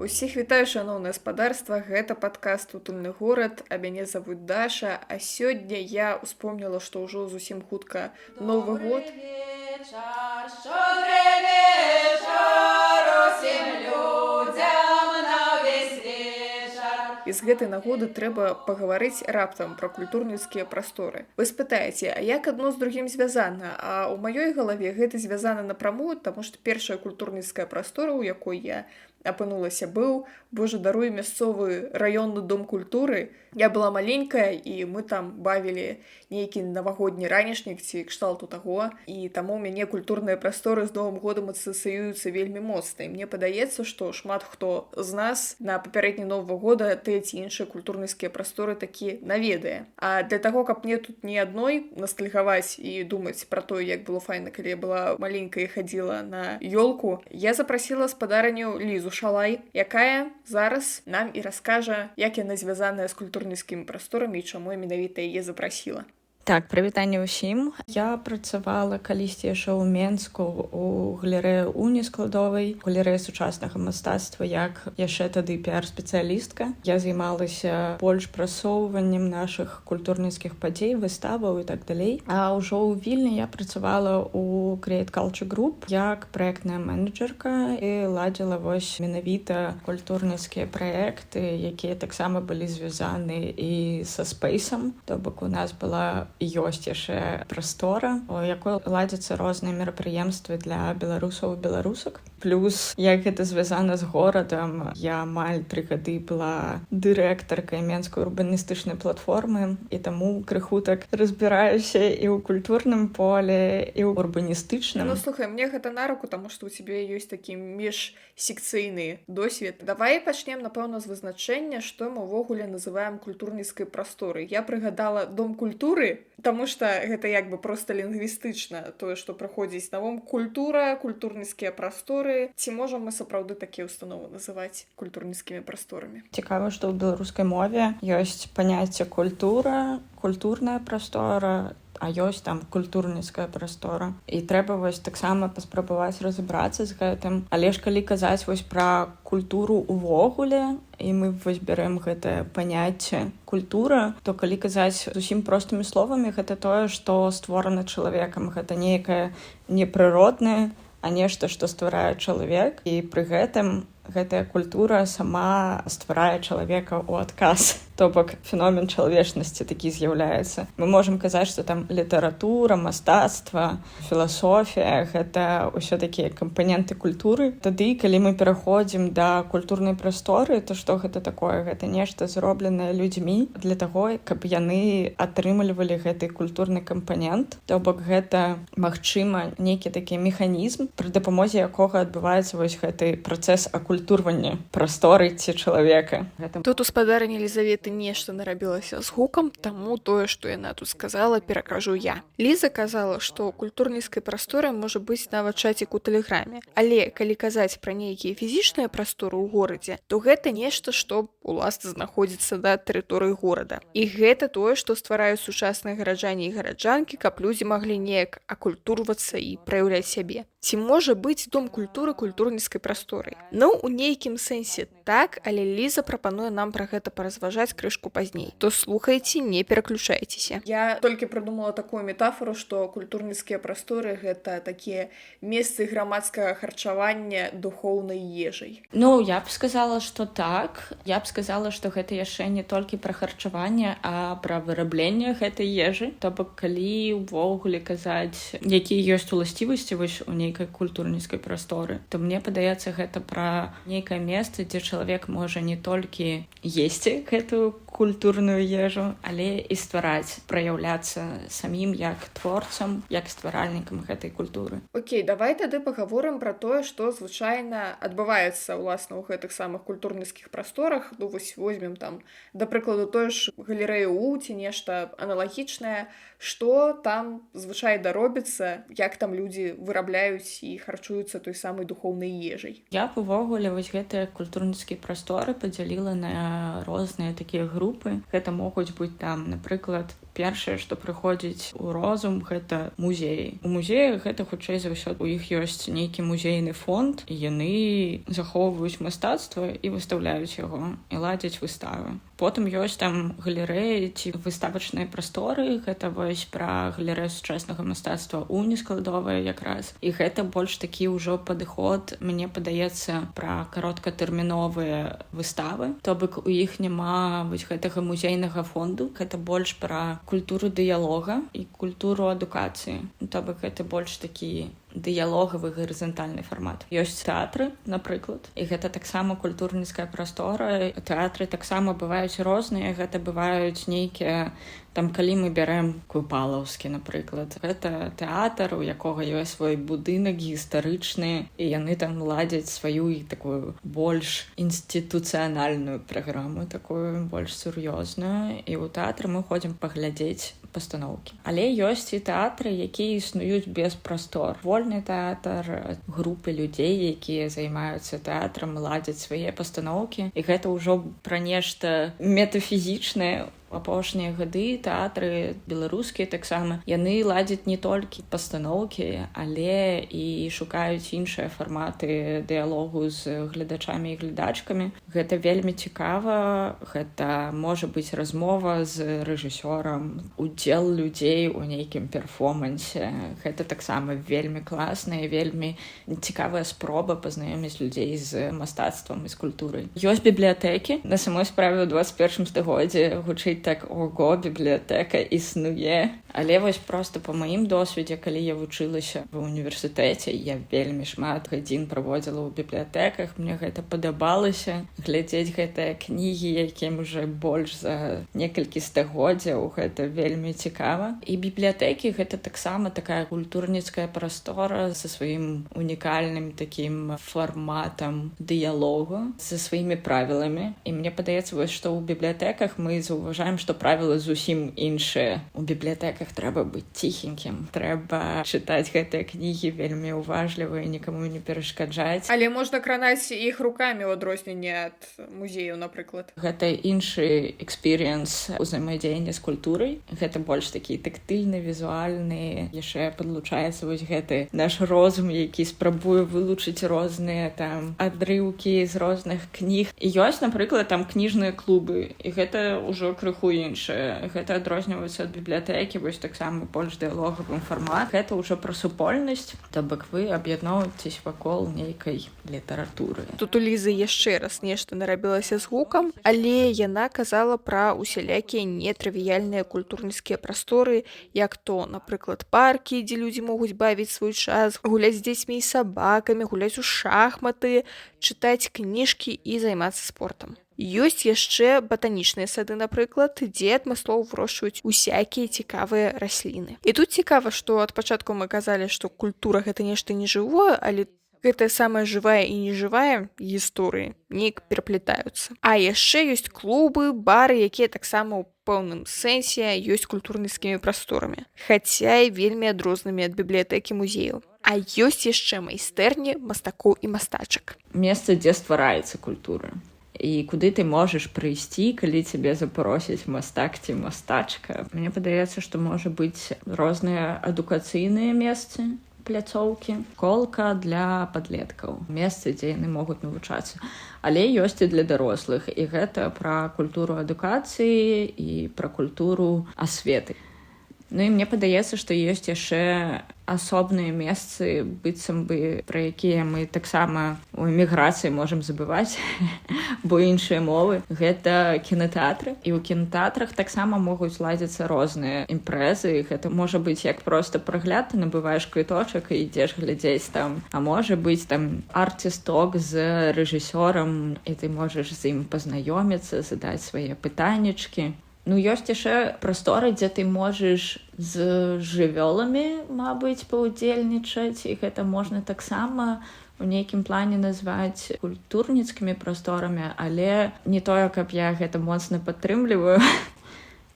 Усіх вітаю, шаноўнае спадарства, гэта падкаст «Утульны горад», а мяне завуць Даша, а сёння я успомніла, што ўжо зусім хутка Новы год. І з гэтай нагоды трэба пагаварыць раптам пра культурніцкія прасторы. Вы спытаеце, а як адно з другім звязана? А ў маёй галаве гэта звязана напрамую, таму што першая культурніцкая прастора, у якой я апынулася, быў, божа даруй, мясцовы раённы дом культуры. Я была маленькая, і мы там бавілі нейкі навагодні ранішнік ці кшталту таго, і таму ў мяне культурныя прасторы з Новым годам асацыююцца вельмі моцна. І мне падаецца, што шмат хто з нас на папярэдні Новага года тыя ці іншыя культурніцкія прасторы такі наведае. А для таго, каб мне тут не адной настальгаваць і думаць пра тое, як было файна, калі я была маленькая і хадзіла на ёлку, я запрасіла спадарню Лізу Шалай, якая зараз нам і раскажа, як яна звязаная з культурніцкімі прасторамі і чаму я менавіта яе запрасіла. Так, прывітанне ўсім. Я працавала калісьці яшчэ ў Менску у галерэі Уні складовай, галерэі сучаснага мастацтва, як яшчэ тады піар-спецыялістка. Я займалася больш прасоўваннем нашых культурніцкіх падзей, выставаў і так далей. А ўжо ў Вільні я працавала ў Create Culture Group як праектная менеджерка і ладзіла менавіта культурніцкія праекты, якія таксама былі звязаны і са спейсам. То бок у нас была ёсць яшчэ прастора, у якой ладзяцца розныя мерапрыемствы для беларусаў і беларусак. Плюс, як гэта звязана з горадам, я амаль 3 гады была дырэктаркай Менскай урбаністычнай платформы, і таму крыху так разбіраюся і ў культурным поле, і ў урбаністычным. Ну, слухай, мне гэта на руку, таму што ў цябе ёсць такі міжсекцыйны досвед. Давай пачнем, напэўна, з вызначэння, што мы ўвогуле называем культурніцкай прасторай. Я прыгадала дом культуры, таму што гэта як бы проста лінгвістычна тое, што праходзіць на ум. Культура, культурніцкія прасторы. Ці можам мы сапраўды такія ўстановы называць культурніцкімі прасторамі? Цікава, што ў беларускай мове ёсць паняцце культура, культурная прастора, а ёсць там культурніцкая прастора. І трэба вось таксама паспрабаваць разабрацца з гэтым. Але ж калі казаць вось пра культуру ўвогуле, і мы вось бярэм гэтае паняцце культура, то калі казаць зусім простымі словамі, гэта тое, што створана чалавекам. Гэта нейкае непрыроднае, а нешта, што стварае чалавек, і пры гэтым гэтая культура сама стварае чалавека ў адказ. То бок феномен чалавечнасці такі з'яўляецца. Мы можам казаць, што там літаратура, мастацтва, філасофія — гэта ўсё такія кампаненты культуры. Тады, калі мы пераходзім да культурнай прасторы, то што гэта такое? Гэта нешта зробленае людзьмі для таго, каб яны атрымлівалі гэты культурны кампанент. То бок гэта, магчыма, нейкі такі механізм, пры дапамозе якога адбываецца вось гэты працэс акультурвання прасторы ці чалавека. Тут у спадарні Елізаветы нешта нарабілася з гукам, таму тое, што яна тут сказала, перакажу я. Ліза казала, што культурніцкай прасторай можа быць нават чацік у тэлеграме. Але калі казаць пра нейкія фізічныя прасторы ў горадзе, то гэта нешта, што уласна знаходзіцца на тэрыторыі горада. І гэта тое, што ствараюць сучасныя гараджане і гараджанкі, каб людзі маглі неяк акультурвацца і праяўляць сябе. Ці можа быць дом культуры культурніцкай прасторай? Ну, у нейкім сэнсе так, але Ліза прапануе нам пра гэта паразважаць крышку пазней. То слухайце, не пераключайцеся. Я толькі прыдумала такую метафору, што культурніцкія прасторы — гэта такія месцы грамадскага харчавання духоўнай ежай. Ну, я б сказала, што так. Я б сказала, што гэта яшчэ не толькі пра харчаванне, а пра вырабленне гэтай ежы. То бок, калі ўвогуле казаць, якія ёсць уласцівасці вось у нейкай культурніцкай прасторы, то мне падаецца, гэта пра нейкае месца, дзе чалавек можа не толькі есці гэтую культурную ежу, але і ствараць, праяўляцца самім як творцам, як стваральнікам гэтай культуры. Окей, давай тады пагаворым пра тое, што звычайна адбываецца ўласна ў гэтых самых культурніцкіх прасторах. Ну, вось возьмем там, да прыкладу, тое ж галерэю У ці нешта аналагічнае. Што там звычайна робіцца, як там людзі вырабляюць і харчуюцца той самай духоўнай ежай? Я б увогуле вось гэтыя культурніцкія прасторы падзяліла на розныя такія групы. Гэта могуць быць там, напрыклад, першае, што прыходзіць у розум, гэта музеі. У музеях гэта хутчэй за ўсё. У іх ёсць нейкі музейны фонд, і яны захоўваюць мастацтва і выстаўляюць яго, і ладзяць выставы. Потым ёсць там галерэі ці выставачныя прасторы. Гэта вось пра галерэю сучаснага мастацтва ў нескладовая якраз. І гэта больш такі ўжо падыход, мне падаецца, пра кароткатэрміновыя выставы. То бок у іх няма вось гэтага музейнага фонду. Гэта больш пра культуру дыялога і культуру адукацыі. То бок гэта больш такі дыялогавы гарызантальны фармат. Ёсць тэатры, напрыклад, і гэта таксама культурніцкая прастора. Тэатры таксама бываюць розныя, гэта бываюць нейкія, там, калі мы бярэм Купалаўскі, напрыклад. Гэта тэатр, у якога ёсць свой будынак гістарычны, і яны там ладзяць сваю такую больш інстытуцыянальную праграму, такую больш сур'ёзную. І ў тэатры мы ходзім паглядзець пастаноўкі. Але ёсць і тэатры, якія існуюць без прастор. Вольны тэатр, групы людзей, якія займаюцца тэатрам, ладзяць свае пастаноўкі. І гэта ўжо пра нешта метафізічнае. Апошнія гады тэатры беларускія таксама, яны ладзяць не толькі пастаноўкі, але і шукаюць іншыя фарматы дыялогу з гледачамі і гледачкамі. Гэта вельмі цікава, гэта можа быць размова з рэжысёрам, удзел людзей у нейкім перформансе. Гэта таксама вельмі класна і вельмі цікавая спроба пазнаёміць людзей з мастацтвам і з культурай. Ёсць бібліятэкі. На самой справе ў 21 стагоддзі гучыць так, ого, бібліятэка існуе. Але вось проста па маім досведзе, калі я вучылася ва ўніверсітэце, я вельмі шмат гадзін праводзіла ў бібліятэках, мне гэта падабалася. Глядзець гэтыя кнігі, якім уже больш за некалькі стагоддзяў, гэта вельмі цікава. І бібліятэкі гэта таксама такая культурніцкая прастора са сваім унікальным такім фарматам дыялогу, са сваімі правіламі. І мне падаецца, вось, што ў бібліятэках мы заўважаем, што правілы зусім іншыя. У бібліятэках трэба быць ціхенькім, трэба чытаць гэтыя кнігі вельмі уважліва і нікаму не перашкаджаць. Але можна кранаць іх рукамі ў адрозненне ад музею, напрыклад. Гэта іншы экспірыенс узаемадзеяння з культурай. Гэта больш такі тактыльны, візуальны. Яшчэ падлучаецца вось гэты наш розум, які спрабуе вылучыць розныя там адрыўкі з розных кніг. І ёсць, напрыклад, там кніжныя клубы. І гэта ўжо крыху іншае. Гэта адрозніваецца ад бібліятэкі, вось таксама больш дыялогавым фармат. Гэта ўжо пра супольнасць, то бок вы аб'ядноўваецесь вакол нейкай літаратуры. Тут у Лізы яшчэ раз нешта нарабілася з гукам, але яна казала пра усялякія нетрывіяльныя культурніцкія прасторы, як то, напрыклад, паркі, дзе людзі могуць бавіць свой час, гуляць з дзецьмі і сабакамі, гуляць у шахматы, чытаць кніжкі і займацца спортам. Ёсць яшчэ батанічныя сады, напрыклад, дзе адмыслова вырошчваюць усякія цікавыя расліны. І тут цікава, што ад пачатку мы казалі, што культура гэта нешта нежывое, але гэтая самая жывая і нежывая гісторыі неяк пераплятаюцца. А яшчэ ёсць клубы, бары, якія таксама ў пэўным сэнсе ёсць культурніцкімі прасторамі, хаця і вельмі адрознымі ад бібліятэкі музеяў. А ёсць яшчэ майстэрні мастакоў і мастачак. Месца, дзе ствараецца культура. І куды ты можаш прыйсці, калі цябе запросяць мастак ці мастачка. Мне падаецца, што можа быць розныя адукацыйныя месцы, пляцоўкі, школка для падлеткаў, месцы, дзе яны могуць навучацца. Але ёсць і для дарослых, і гэта пра культуру адукацыі і пра культуру асветы. Ну і мне падаецца, што ёсць яшчэ асобныя месцы, быццам бы, пра якія мы таксама ў эміграцыі можам забываць, бо іншыя мовы. Гэта кінатэатры. І ў кінатэатрах таксама могуць ладзіцца розныя імпрэзы. Гэта можа быць як проста прагляд, ты набываеш квіточак і ідзеш глядзець там. А можа быць там арт-ток з рэжысёрам, і ты можаш з ім пазнаёміцца, задаць свае пытаннічкі. Ну, ёсць яшчэ прасторы, дзе ты можаш з жывёламі, мабыць, паўдзельнічаць, і гэта можна таксама у нейкім плане назваць культурніцкімі прасторамі, але не тое, каб я гэта моцна падтрымліваю,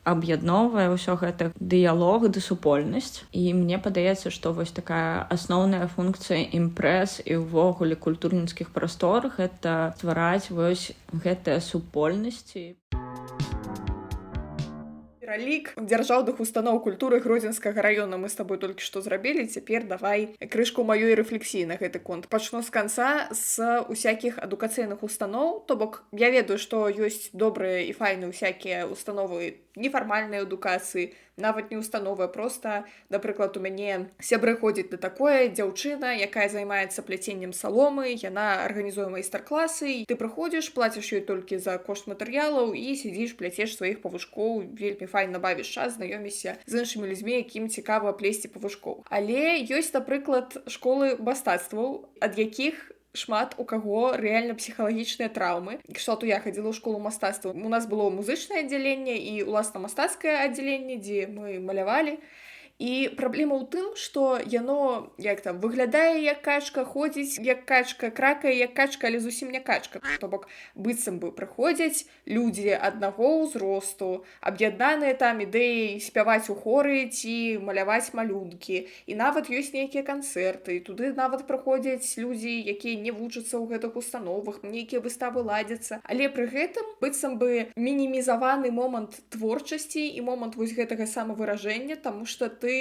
аб'ядноўвае ўсё гэта дыялог ды супольнасць. І мне падаецца, што вось такая асноўная функцыя імпрэз і ўвогуле культурніцкіх прастор — гэта ствараць вось гэтыя супольнасці. пералік дзяржаўных устаноў культуры Гродзенскага района мы з табой толькі што зрабілі. Цяпер давай крышку маёй рэфлексіі на гэты конт. Пачну з канца, з усякіх адукацыйных устаноў. То бок я ведаю, што ёсць добрыя і файныя усякія установы нефармальнай адукацыі, нават не установы, проста, напрыклад, у мяне сябры ходзіць на такое, дзяўчына, якая займаецца пляценнем саломы, яна арганізуе майстар-класы, ты прыходзіш, плаціш ёй толькі за кошт матэрыялаў і сядзіш, пляцеш сваіх павушкоў, вельмі файна бавіш час, знаёмішся з іншымі людзьмі, якім цікава плесці павушкоў. Але ёсць, напрыклад, школы мастацтваў, ад якіх шмат у каго рэальна псіхалагічныя траўмы. Кшталту я хадзіла ў школу мастацтва. У нас было музычнае аддзяленне і уласна мастацкае аддзяленне, дзе мы малявалі. І праблема ў тым, што яно, як там, выглядае як качка, ходзіць як качка, кракае як качка, але зусім не качка. То бок, быццам бы прыходзяць людзі аднаго ўзросту, аб'яднаныя там ідэяй спяваць у хоры ці маляваць малюнкі. І нават ёсць нейкія канцэрты, туды нават прыходзяць людзі, якія не вучацца ў гэтых установах, нейкія выставы ладзяцца. Але пры гэтым быццам бы мінімізаваны момант творчасці і момант вось гэтага самавыражэння, таму што ты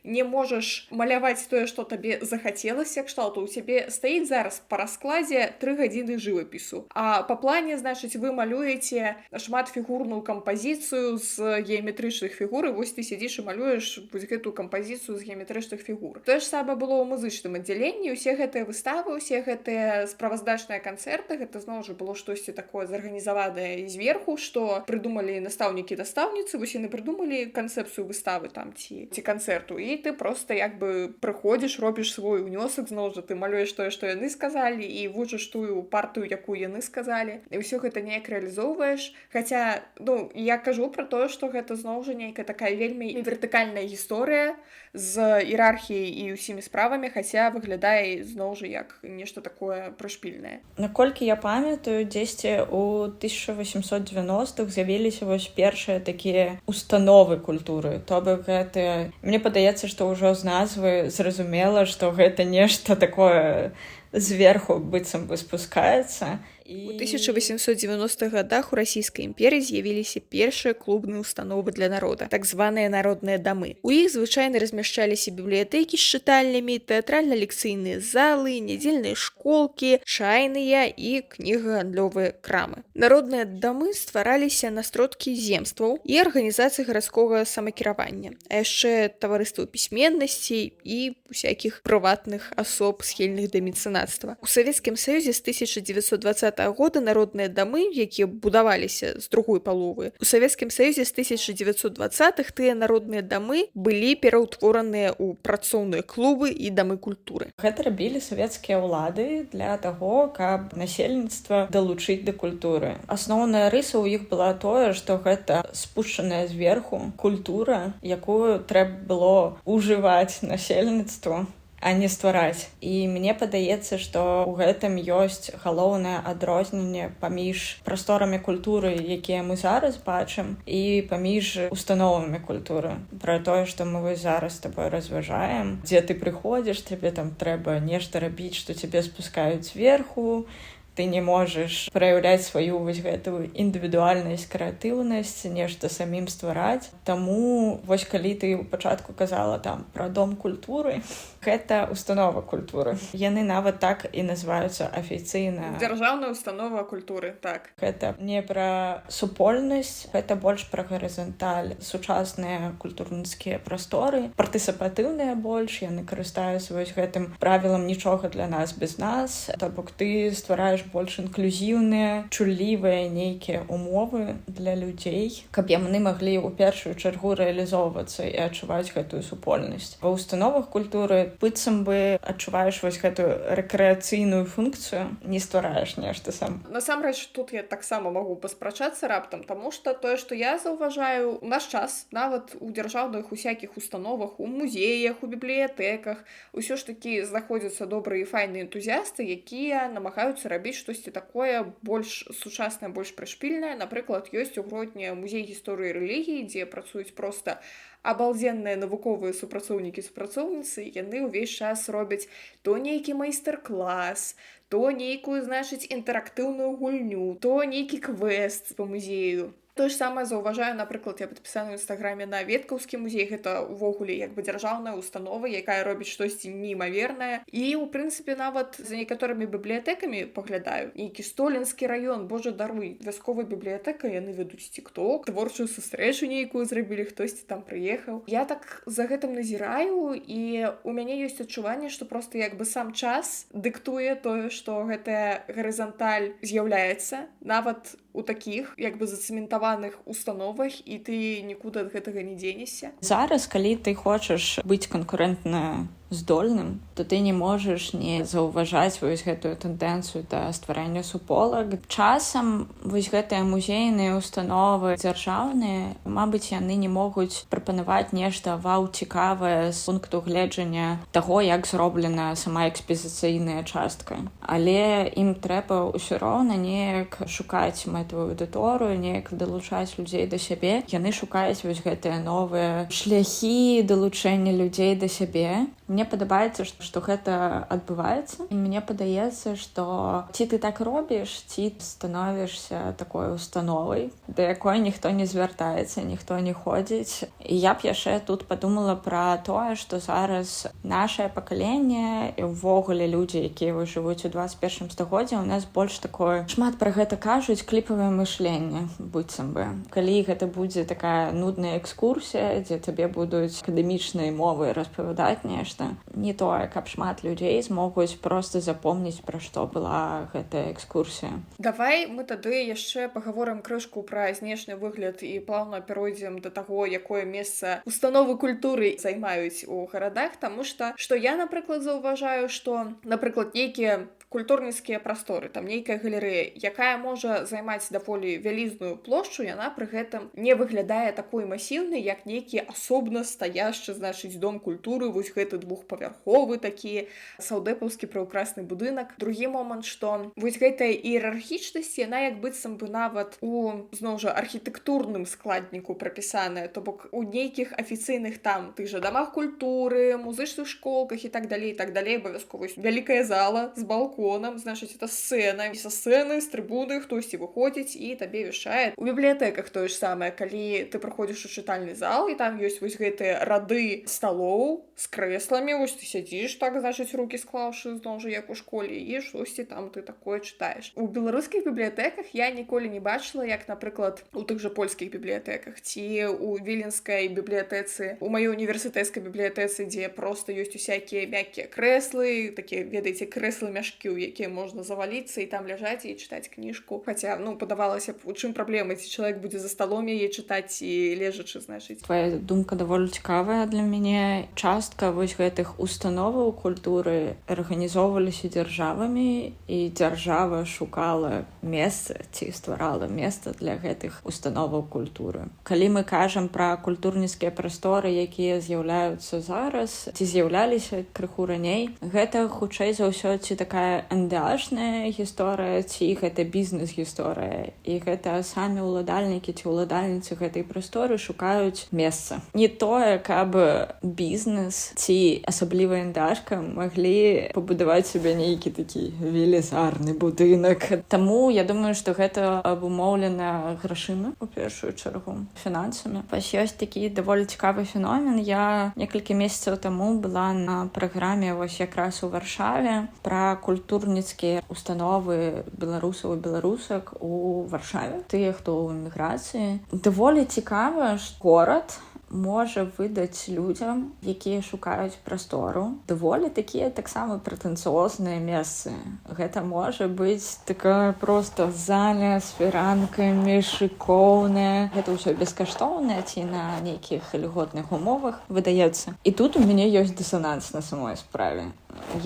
не можаш маляваць тое, што табе захацелася, кшталту у цябе стаіць зараз па раскладзе 3 гадзіны жывапісу. А па плане, значыць, вы малюеце шматфігурную кампазіцыю з геаметрычных фігур, і вось ты сядзіш і малюеш вось гэтую кампазіцыю з геаметрычных фігур. Тое ж самае было ў музычным аддзяленні, усе гэтыя выставы, усе гэтыя справаздачныя канцэрты, гэта зноў жа было штосьці такое зарганізаванае зверху, што прыдумалі настаўнікі-настаўніцы, вось яны прыдумалі канцэпцыю выставы там ці канцэрту, і ты проста як бы прыходзіш, робіш свой унёсак, зноў жа ты малюеш тое, што яны сказалі, і вучыш тую партыю, якую яны сказалі, і ўсё гэта неяк рэалізоўваеш. Хаця, ну, я кажу пра тое, што гэта зноў жа нейкая такая вельмі вертыкальная гісторыя з іерархіяй і ўсімі справамі, хаця выглядае зноў жа як нешта такое прышпільнае. Наколькі я памятаю, дзесьці ў 1890-х з'явіліся вось першыя такія установы культуры, то бок гэта... Мне падаецца, што ўжо з назвы зразумела, што гэта нешта такое зверху быццам бы спускаецца. У 1890-х годах у Расійскай імперыі з'явіліся першыя клубныя установы для народа, так званыя народныя дамы. У іх звычайна размяшчаліся бібліятэкі з чытальнямі, тэатральна-лекцыйныя залы, нядзельныя школкі, чайныя і кнігагандлёвыя крамы. Народныя дамы ствараліся на сродкі земстваў і арганізацыі гарадскога самакіравання, а яшчэ таварыстваў пісьменнасці і усякіх прыватных асоб, схільных да мецэнацтва. У Савецкім Саюзе з 1920 года народныя дамы, якія будаваліся з другой паловы. У Савецкім Саюзе з 1920-х тыя народныя дамы былі пераўтвораныя ў працоўныя клубы і дамы культуры. Гэта рабілі савецкія ўлады для таго, каб насельніцтва далучыць да культуры. Асноўная рыса ў іх была тое, што гэта спушчаная зверху культура, якую трэба было ўжываць насельніцтву, а не ствараць. І мне падаецца, што ў гэтым ёсць галоўнае адрозненне паміж прасторамі культуры, якія мы зараз бачым, і паміж установамі культуры. Пра тое, што мы вось зараз з табой разважаем, дзе ты прыходзіш, табе там трэба нешта рабіць, што цябе спускаюць зверху, ты не можаш праяўляць сваю вось гэтую індывідуальнасць, крэатыўнасць, нешта самім ствараць. Таму вось калі ты ў пачатку казала там пра дом культуры, гэта установа культуры. Яны нават так і называюцца афіцыйна. Дзяржаўная установа культуры, так. Гэта не пра супольнасць, гэта больш пра гарызанталь. Сучасныя культурніцкія прасторы, партысіпатыўныя больш, яны карыстаюцца вось гэтым правілам нічога для нас без нас. То бок ты ствараеш больш інклюзіўныя, чуллівыя нейкія умовы для людзей, каб яны маглі ў першую чаргу рэалізоўвацца і адчуваць гэтую супольнасць. Ва установах культуры быццам бы адчуваеш вось гэтую рэкрэацыйную функцыю, не ствараеш нешта сам. Насамрэч, тут я таксама магу паспрачацца раптам, таму што тое, што я заўважаю, у наш час нават у дзяржаўных усякіх установах, у музеях, у бібліятэках усё ж такі знаходзяцца добрыя і файныя энтузіасты, якія намагаюцца рабіць штосьці такое больш сучаснае, больш прышпільнае. Напрыклад, ёсць у Гродні музей гісторыі і рэлігіі, дзе працуюць проста абалдзенныя навуковыя супрацоўніцы, яны ўвесь час робяць то нейкі майстар-клас, то нейкую, значыць, інтэрактыўную гульню, то нейкі квест па музею. Тое ж самае заўважаю, напрыклад, я падпісана ў інстаграме на веткаўскі музей, гэта ўвогуле як бы дзяржаўная установа, якая робіць штосьці неймавернае. І ў прынцыпе нават за некаторымі бібліятэкамі паглядаю. Нейкі столінскі раён, божа даруй, вясковая бібліятэка, яны вядуць тик-ток, творчую сустрэчу нейкую зрабілі, хтосьці там прыехаў. Я так за гэтым назіраю, і у мяне ёсць адчуванне, што проста як бы сам час дыктуе тое, што гэтая гарызанталь з'яўляецца, нават у такіх як бы зацэментаваных установах, і ты нікуды ад гэтага не дзенешся. Зараз, калі ты хочаш быць канкурэнтна здольным, то ты не можаш не заўважаць вось гэтую тэндэнцыю да стварэння суполак. Часам вось гэтыя музейныя установы дзяржаўныя, мабыць, яны не могуць прапанаваць нешта вау цікавае з пункту гледжання таго, як зроблена сама экспазіцыйная частка. Але ім трэба ўсё роўна неяк шукаць мэтавую аўдыторыю, неяк далучаць людзей да сябе. Яны шукаюць вось гэтыя новыя шляхі далучэння людзей да сябе. Мне падабаецца, што гэта адбываецца. І мне падаецца, што ці ты так робіш, ці становішся такой установай, да якой ніхто не звяртаецца, ніхто не ходзіць. І я б яшчэ тут падумала пра тое, што зараз нашае пакаленне і ўвогуле людзі, якія жывуць у 21 стагоддзі, у нас больш такое, шмат пра гэта кажуць, кліпавае мышленне, быццам бы. Калі гэта будзе такая нудная экскурсія, дзе табе будуць акадэмічнай мовай распавядаць нешта, не тое, каб шмат людзей змогуць проста запомніць, пра што была гэтая экскурсія. Давай мы тады яшчэ пагаворым крышку пра знешні выгляд і плаўна перайдзем да таго, якое месца установы культуры займаюць у гарадах, таму што я, напрыклад, заўважаю, што, напрыклад, нейкія культурніцкія прасторы, там нейкая галерэя, якая можа займаць даволі вялізную плошчу, яна пры гэтым не выглядае такой масіўнай, як нейкі асобна стаяшчы, значыць, дом культуры, вось гэты двухпавярховы такі саўдэпаўскі прыўкрасны будынак. Другі момант, што вось гэтая іерархічнасць, яна як быццам бы нават у, зноў жа, архітэктурным складніку прапісаная, то бок у нейкіх афіцыйных там тых жа дамах культуры, музычных школках і так далей, абавязкова вялікая зала з балконам, значыць, это сцэна, і са сцэны, з трыбуны хтосьці выходзіць і табе вяшае. У бібліятэках тое ж самае, калі ты прыходзіш у чытальны зал, і там ёсць вось гэтыя рады сталоў з крэсламі, вось ты сядзіш так, значыць, рукі склаўшы, зноў жа, як у школе, і штосьці там ты такое чытаеш. У беларускіх бібліятэках я ніколі не бачыла, як, напрыклад, у тых жа польскіх бібліятэках ці у віленскай бібліятэцы, у маёй універсітэцкай бібліятэцы, дзе проста ёсць усякія мяккія крэслы, такія, ведаеце, крэслы-мяшкі, у якія можна заваліцца і там ляжаць і чытаць кніжку. Хаця, падавалася б, у чым праблема, ці чалавек будзе за сталом яе чытаць і лежачы, значыць. Твая думка даволі цікавая для мяне. Частка вось гэтых установаў культуры арганізоўваліся дзяржавамі, і дзяржава шукала месца ці стварала месца для гэтых установаў культуры. Калі мы кажам пра культурніцкія прасторы, якія з'яўляюцца зараз, ці з'яўляліся крыху раней, гэта хутчэй за ўсё ці такая НДАшная гісторыя, ці гэта бізнес-гісторыя. І гэта самі ўладальнікі ці ўладальніцы гэтай прасторы шукаюць месца. Не тое, каб бізнес ці асабліва НДАшка маглі пабудаваць сабе нейкі такі велізарны будынак. Таму я думаю, што гэта абумоўлена грашыма, у першую чаргу, фінансамі. Вось ёсць такі даволі цікавы феномен. Я некалькі месяцаў таму была на праграме вось якраз у Варшаве пра культурніцкія установы беларусаў і беларусак у Варшаве. Тыя, хто ў эміграцыі. Даволі цікава, што горад можа выдаць людзям, якія шукаюць прастору, даволі такія таксама прэтэцыёзныя месцы. Гэта можа быць такая проста заля з фіранкамі, шыкоўная. Гэта ўсё бескаштоўнае ці на нейкіх льготных умовах выдаецца. І тут у мяне ёсць дысананс на самой справе.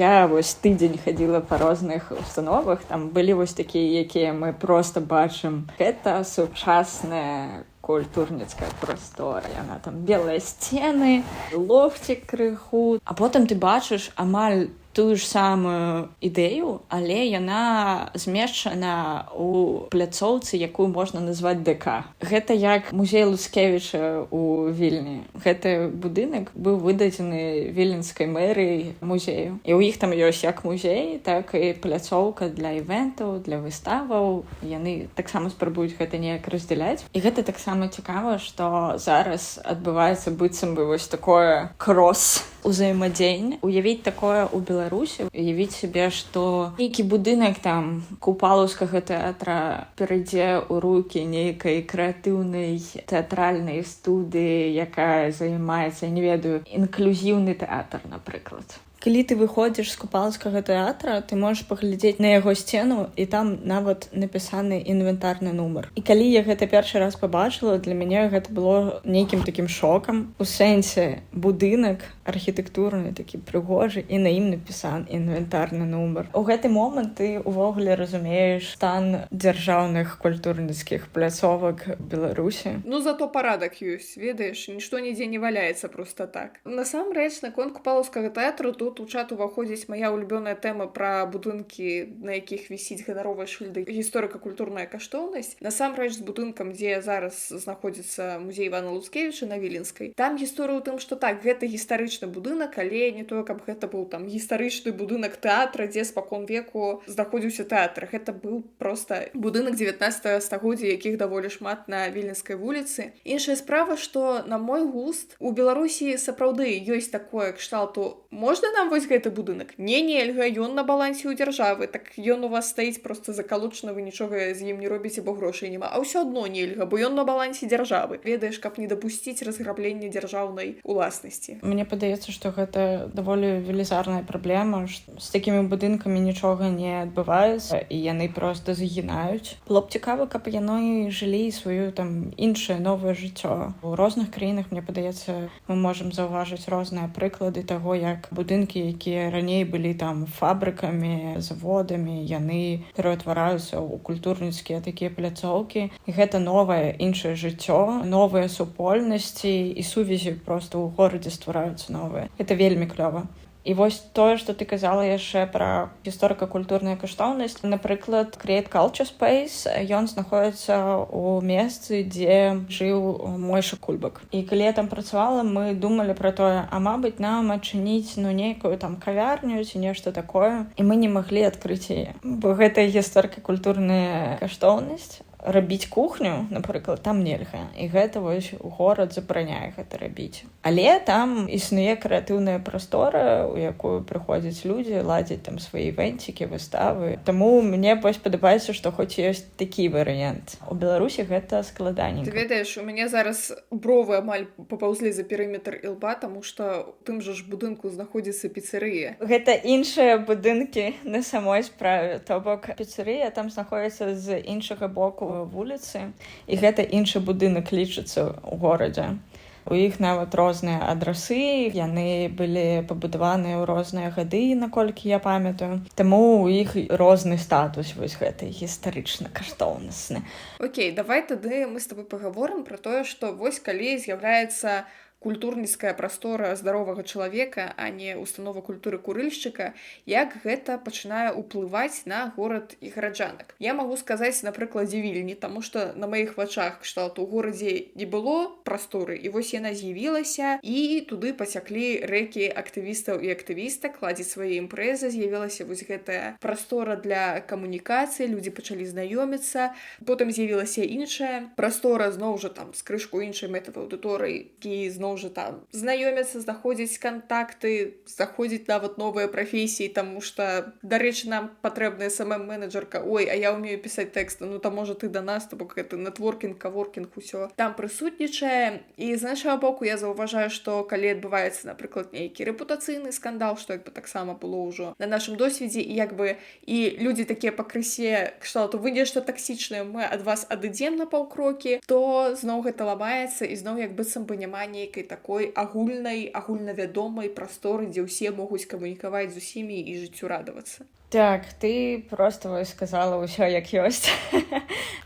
Я вось тыдзень хадзіла па розных установах, там былі вось такія, якія мы проста бачым. Гэта сучасная культурніцкая прастора. Яна там белыя сцены, лофцік крыху. А потым ты бачыш амаль тую ж самую ідэю, але яна змешчана ў пляцоўцы, якую можна назваць ДК. Гэта як музей Луцкевіча ў Вільні. Гэты будынак быў выдадзены віленскай мэрыяй музею. І ў іх там ёсць як музей, так і пляцоўка для івентаў, для выставаў. Яны таксама спрабуюць гэта неяк раздзяляць. І гэта таксама цікава, што зараз адбываецца быццам бы вось такое крос узаемадзеянне. Уявіць такое ў Беларусі, уявіць сябе, што нейкі будынак там купалаўскага тэатра перайдзе ў рукі нейкай крэатыўнай тэатральнай студыі, якая займаецца, я не ведаю, інклюзіўны тэатр, напрыклад. Калі ты выходзіш з купалаўскага тэатра, ты можаш паглядзець на яго сцену, і там нават напісаны інвентарны нумар. І калі я гэта першы раз пабачыла, для мяне гэта было нейкім такім шокам. У сэнсе будынак архітэктурны, такі прыгожы, і на ім напісан інвентарны нумар. У гэты момант ты увогуле разумееш стан дзяржаўных культурніцкіх пляцовак Беларусі. Ну, зато парадак ёсць, ведаеш, нішто нідзе не валяецца проста так. Насамрэч, наконт купалаўскага тэатру тут у чат уваходзіць мая улюбёная тэма пра будынкі, на якіх вісіць ганаровая шыльда гісторыка-культурная каштоўнасць. Насамрэч, з будынкам, дзе зараз знаходзіцца музей Івана Луцкевіча на Віленскай, там гісторыя ў тым, што так, гэта гістарычны будынак, але не тое, каб гэта быў там гістарычны будынак тэатра, дзе спакон веку знаходзіўся тэатр. Гэта быў проста будынак 19 стагоддзя, якіх даволі шмат на Віленскай вуліцы. Іншая справа, што на мой густ у Беларусі сапраўды ёсць такое кшталту: можна нам вось гэты будынак? Не, нельга, ён на балансе ў дзяржавы, так ён у вас стаіць проста закалочаны, вы нічога з ім не робіце, бо грошай няма. А ўсё адно нельга, бо ён на балансе дзяржавы. Ведаеш, каб не дапусціць разграблення дзяржаўнай уласнасці. Мне падаецца, што гэта даволі велізарная праблема. З такімі будынкамі нічога не адбываецца, і яны проста загінаюць. Было б цікава, каб яны жылі сваю там іншае новае жыццё. У розных краінах, мне падаецца, мы можам заўважыць розныя прыклады таго, як будынкі, якія раней былі там фабрыкамі, заводамі, яны пераўтвараюцца ў культурніцкія такія пляцоўкі. І гэта новае іншае жыццё, новыя супольнасці і сувязі проста ў горадзе ствараюцца новыя. Это вельмі клёва. І вось тое, што ты казала яшчэ пра гісторыка-культурную каштоўнасць. Напрыклад, Create Culture Space, ён знаходіцца ў месцы, дзе жыў Мойша Кульбак. І калі я там працавала, мы думалі пра тое, а мабыць, нам адчыніць нейкую там кавярню ці нешта такое. І мы не маглі адкрыць яе. Бо гэта гісторыка-культурная каштоўнасць. Рабіць кухню, напрыклад, там нельга. І гэта вось горад забараняе гэта рабіць. Але там існуе крэатыўная прастора, у якую прыходзяць людзі, ладзяць там свае івэнцікі, выставы. Таму мне вось падабаецца, што хоць ёсць такі варыянт. У Беларусі гэта складаненька. Ты ведаеш, у мяне зараз бровы амаль папаўзлі за перыметр ілба, таму што у тым жа ж будынку знаходзіцца піцэрыя. Гэта іншыя будынкі на самой справе. То бок піцэрыя там знаходзіцца з іншага боку вуліцы, і гэта іншы будынак лічыцца ў горадзе. У іх нават розныя адрасы, яны былі пабудаваныя ў розныя гады, наколькі я памятаю. Таму у іх розны статус вось гэты гістарычна-каштоўнасны. Окей, давай тады мы з тобой пагаворым пра тое, што вось калі з'яўляецца культурніцкая прастора здаровага чалавека, а не установа культуры курыльшчыка, як гэта пачынае ўплываць на горад і гараджанак. Я магу сказаць на прыкладзе Вільні, таму што на маіх вачах кшталту ў горадзе не было прасторы, і вось яна з'явілася, і туды пацяклі рэкі актывістаў і актывістак, ладзіць свае імпрэзы, з'явілася вось гэтая прастора для камунікацыі, людзі пачалі знаёміцца, потым з'явілася іншая прастора, зноў жа там з крышку іншай мэтавай аўдыторыі, які зноў жа там знаёмяцца, знаходзіць кантакты, заходзіць нават новыя прафесіі, таму што, дарэчы, нам патрэбная SMM-менеджерка, ой, а я ўмею пісаць тэксты, ну там можа ты да нас, то бок гэта нетворкінг, каворкінг, усё там прысутнічае. І з нашага боку я заўважаю, што калі адбываецца, напрыклад, нейкі рэпутацыйны скандал, што як бы таксама было ўжо на нашым досведзе, і як бы і людзі такія пакрысе кшталту: вы нешта таксічнае, мы ад вас адыдзем на паўкрокі, то зноў гэта ламаецца, і зноў як быццам бы няма нейкай такой агульнай, агульнавядомай прасторы, дзе ўсе могуць камунікаваць з усімі і жыццю радавацца. Так, ты проста сказала ўсё як ёсць.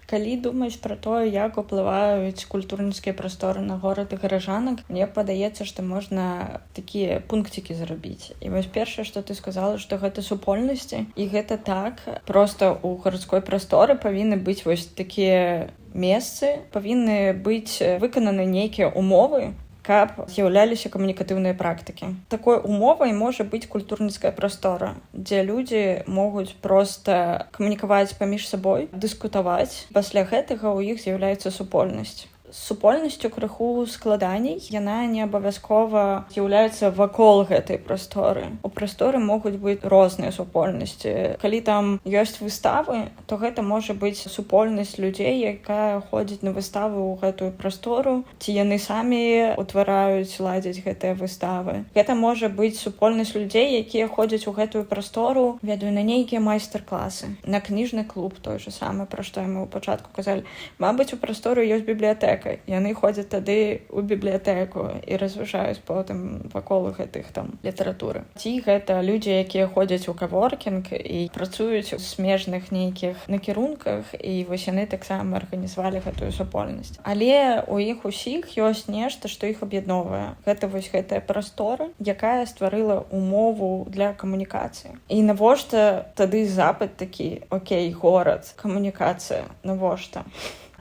Калі думаць пра тое, як уплываюць культурніцкія прасторы на горад і гаражанак, мне падаецца, што можна такія пункцікі зрабіць. І вось першае, што ты сказала, што гэта супольнасці, і гэта так. Проста ў гарадской прасторы павінны быць вось такія месцы, павінны быць выкананы нейкія умовы, каб з'яўляліся камунікатыўныя практыкі. Такой умовай можа быць культурніцкая прастора, дзе людзі могуць проста камунікаваць паміж сабой, дыскутаваць. Пасля гэтага ў іх з'яўляецца супольнасць. З супольнасцю крыху складаней, яна не абавязкова з'яўляецца вакол гэтай прасторы. У прасторы могуць быць розныя супольнасці. Калі там ёсць выставы, то гэта можа быць супольнасць людзей, якая ходзіць на выставу ў гэтую прастору, ці яны самі ўтвараюць, ладзяць гэтыя выставы. Гэта можа быць супольнасць людзей, якія ходзяць у гэтую прастору, ведаю, на нейкія майстар-класы, на кніжны клуб той же самы, пра што мы ў пачатку казалі. Мабыць, у прасторы ёсць бібліятэка. Яны ходзяць тады ў бібліятэку і разважаюць потым вакол гэтых там літаратуры. Ці гэта людзі, якія ходзяць у каворкінг і працуюць у смежных нейкіх накірунках, і вось яны таксама арганізавалі гэтую супольнасць. Але у іх усіх ёсць нешта, што іх аб'ядноўвае. Гэта вось гэтая прастора, якая стварыла умову для камунікацыі. І навошта тады запыт такі: окей, горад, камунікацыя, навошта?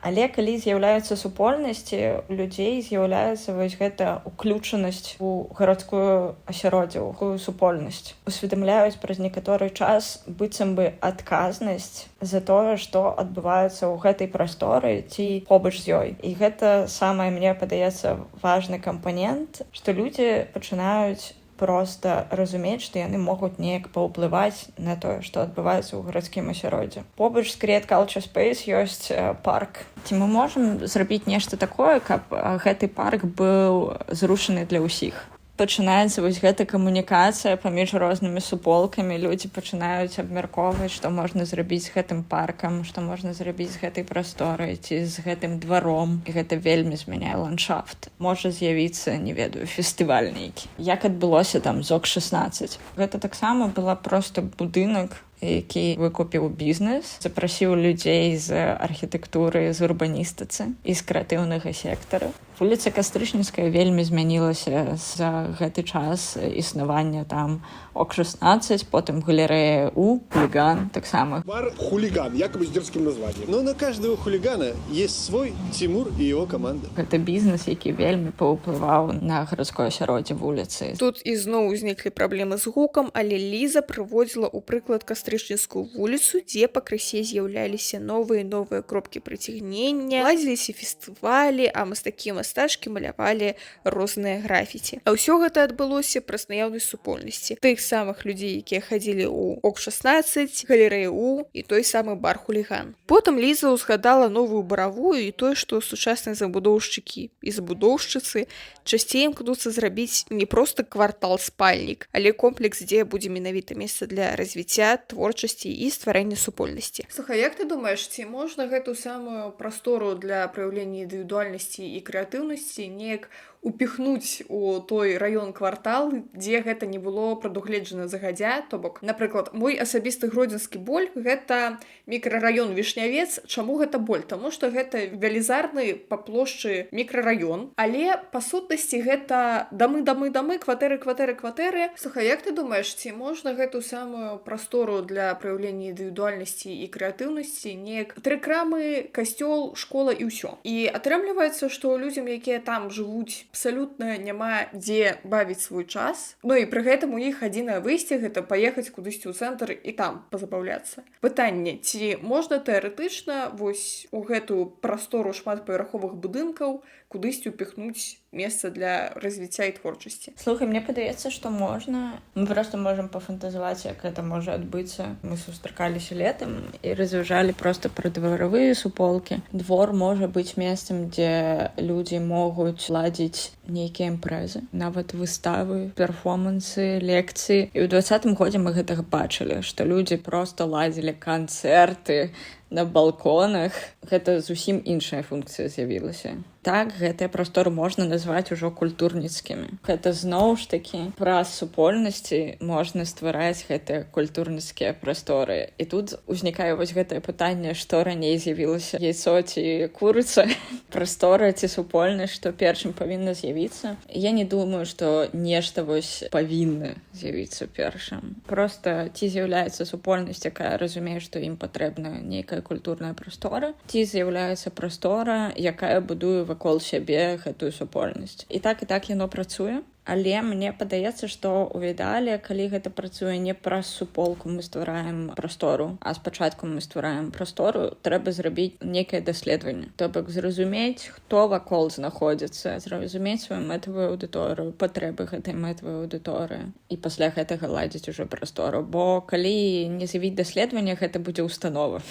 Але калі з'яўляюцца супольнасці, у людзей з'яўляецца вось гэта уключанасць у гарадскую асяроддзе, у супольнасць. Усведамляюць праз некаторы час быццам бы адказнасць за тое, што адбываецца ў гэтай прасторы ці побач з ёй. І гэта самае, мне падаецца, важны кампанент, што людзі пачынаюць проста разумець, што яны могуць неяк паўплываць на тое, што адбываецца ў гарадскім асяроддзі. Побач з Create Culture Space ёсць парк. Ці мы можам зрабіць нешта такое, каб гэты парк быў зрушаны для ўсіх? Пачынаецца вось гэта камунікацыя паміж рознымі суполкамі. Людзі пачынаюць абмяркоўваць, што можна зрабіць з гэтым паркам, што можна зрабіць з гэтай прасторай ці з гэтым дваром. І гэта вельмі змяняе ландшафт. Можа з'явіцца, не ведаю, фестываль нейкі. Як адбылося там ЗОК-16. Гэта таксама была проста будынак, які выкупіў бізнес, запрасіў людзей з архітэктуры, з урбаністыцы і з крэатыўнага сектара. Вуліца Кастрычніцкая вельмі змянілася за гэты час існавання там ОК-16, потым галерэя У, Хулиган таксама. Бар «Хулиган», якобы с дерзким названием. Но на каждого хулигана есть свой Тимур и его команда. Гэта бізнес, які вельмі паўплываў на гарадское асяроддзе вуліцы. Тут ізноў узніклі праблемы з гукам, але Ліза прыводзіла ў прыклад Кастрычніцкую вуліцу, дзе пакрысе з'яўляліся новыя і новыя кропкі прыцягнення, ладзіліся фестывалі, а мастакі-мастачкі малявалі розныя графіці. А ўсё гэта адбылося праз наяўнасць супольнасці. Тых самых людзей, якія хадзілі ў ОК-16, галерэю У і той самы бар «Хулиган». Потым Ліза ўзгадала новую баравую і тое, што сучасныя забудоўшчыкі і забудоўшчыцы часцей імкнуцца зрабіць не проста квартал-спальнік, але комплекс, дзе будзе менавіта месца для развіцця, творчасці і стварэння супольнасці. Слухай, як ты думаеш, ці можна гэту самую прастору для праяўлення індывідуальнасці і крэатыўнасці неяк упихнуць у той раён-квартал, дзе гэта не было прадугледжана загадзя? То бок, напрыклад, мой асабісты гродзенскі боль — гэта мікрараён Вішнявец. Чаму гэта боль? Таму што гэта велізарны па плошчы мікрараён, але па сутнасці гэта дамы, кватэры. Слухай, як ты думаеш, ці можна гэту самую прастору для праяўлення індывідуальнасці і крэатыўнасці неяк: 3 крамы, касцёл, школа і ўсё? І атрымліваецца, што людзям, якія там жывуць, абсалютна няма дзе бавіць свой час. Ну і пры гэтым у іх адзінае выйсце — гэта паехаць кудысьці ў цэнтр і там пазабаўляцца. Пытанне: ці можна тэарэтычна вось у гэтую прастору шматпавярховых будынкаў кудысьці ўпіхнуць месца для развіцця і творчасці? Слухай, мне падаецца, што можна. Мы проста можам пафантазаваць, як гэта можа адбыцца. Мы сустракаліся летам і разважалі проста пра дваравыя суполкі. Двор можа быць месцам, дзе людзі могуць ладзіць нейкія імпрэзы, нават выставы, перформансы, лекцыі. І ў 2020 годзе мы гэтага бачылі, што людзі проста ладзілі канцэрты на балконах, гэта зусім іншая функцыя з'явілася. Так, гэтыя прасторы можна назваць ужо культурніцкімі. Гэта зноў ж такі праз супольнасці можна ствараць гэтыя культурніцкія прасторы. І тут узнікае вось гэтае пытанне, што раней з'явілася, яйцо ці курыца, прастора ці супольнасць, што першым павінна з'явіцца. Я не думаю, што нешта вось павінна з'явіцца першым. Проста ці з'яўляецца супольнасць, якая разумее, што ім патрэбна нейкая культурная прастора, ці з'яўляецца прастора, якая будуе вакол сябе гэтую супольнасць. І так яно працуе. Але мне падаецца, што ў ідэале, калі гэта працуе не праз суполку мы ствараем прастору, а спачатку мы ствараем прастору, трэба зрабіць нейкае даследаванне. То бок зразумець, хто вакол знаходзіцца, зразумець сваю мэтавую аўдыторыю, патрэбы гэтай мэтавай аўдыторыі. І пасля гэтага ладзіць ужо прастору. Бо калі не з'явіць даследаванне, гэта будзе установа.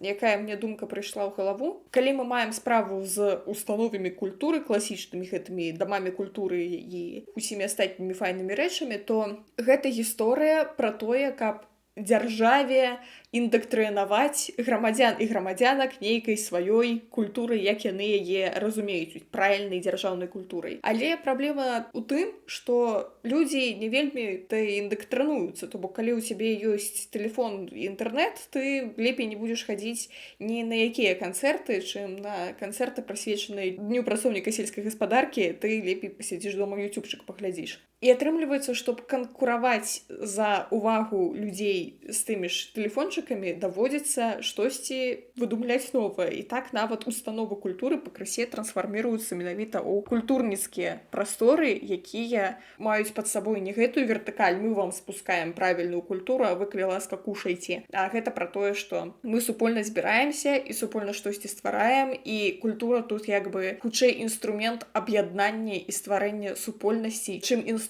Якая мне думка прыйшла ў галаву. Калі мы маем справу з установамі культуры, класічнымі гэтымі дамамі культуры і усімі астатнімі файнымі рэчамі, то гэта гісторыя пра тое, каб дзяржаве індактрынаваць грамадзян і грамадзянак нейкай сваёй культуры, як яны яе разумеюць, правільнай дзяржаўнай культурай. Але праблема ў тым, што людзі не вельмі індактрынуюцца. То бок, калі ў цябе ёсць тэлефон і інтэрнэт, ты лепей не будзеш хадзіць ні на якія канцэрты, чым на канцэрты, прысвечаныя Дню працоўніка сельскай гаспадаркі, ты лепей пасядзіш дома ютубчык паглядзіш. І атрымліваецца, што канкураваць за увагу людзей з тымі ж тэлефончыкамі даводзіцца штосьці выдумляць новае. І так нават установы культуры пакрысе трансфарміруюцца менавіта ў культурніцкія прасторы, якія маюць пад сабой не гэтую вертыкаль, мы вам спускаем правільную культуру, а вы, калі ласка, кушайце. А гэта пра тое, што мы супольна збіраемся і супольна штосьці ствараем, і культура тут як бы хутчэй інструмент аб'яднання і стварэння супольнасці, чым інструмент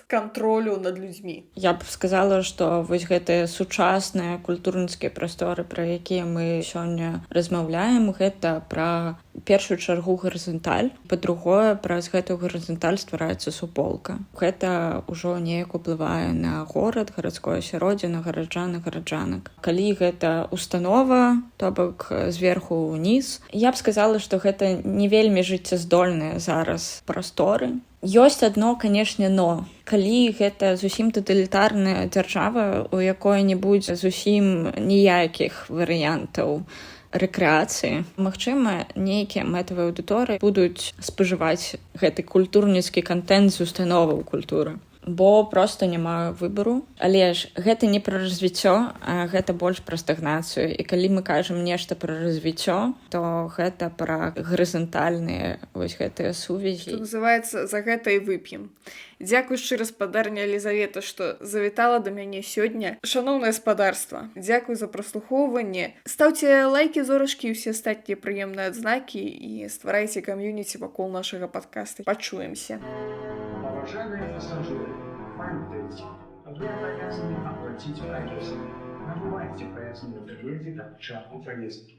кантролю над людзьмі. Я б сказала, што вось гэтыя сучасныя культурніцкія прасторы, пра якія мы сёння размаўляем, гэта пра першую чаргу гарызанталь, па-другое, праз гэтую гарызанталь ствараецца суполка. Гэта ўжо неяк уплывае на горад, гарадское асяроддзе, на гараджан, гараджанак. Калі гэта установа, то бок зверху ўніз, я б сказала, што гэта не вельмі жыццяздольныя зараз прасторы. Ёсць адно, канешне, но. Калі гэта зусім таталітарная дзяржава, у якой не будзе зусім ніякіх варыянтаў рэкрэацыі, магчыма, нейкія мэтавыя аўдыторыі будуць спажываць гэты культурніцкі кантэнт з установаў культуры. Бо проста няма выбару. Але ж гэта не пра развіццё, а гэта больш пра стагнацыю. І калі мы кажам нешта пра развіццё, то гэта пра гарызантальныя вось гэтыя сувязі. Што называецца, за гэта і вып'ем. Дзякуй шчыра, спадарня Елізавета, што завітала да мяне сёння. Шаноўнае спадарства, дзякуй за праслухоўванне. Стаўце лайкі, зорачкі і ўсе астатнія прыемныя адзнакі і стварайце кам'юніці вакол нашага падкаста. Пачуемся. Уважаемые пассажиры, памятайте, вы обязаны оплатить проезд. Набывайте проездные билеты к началу поездки.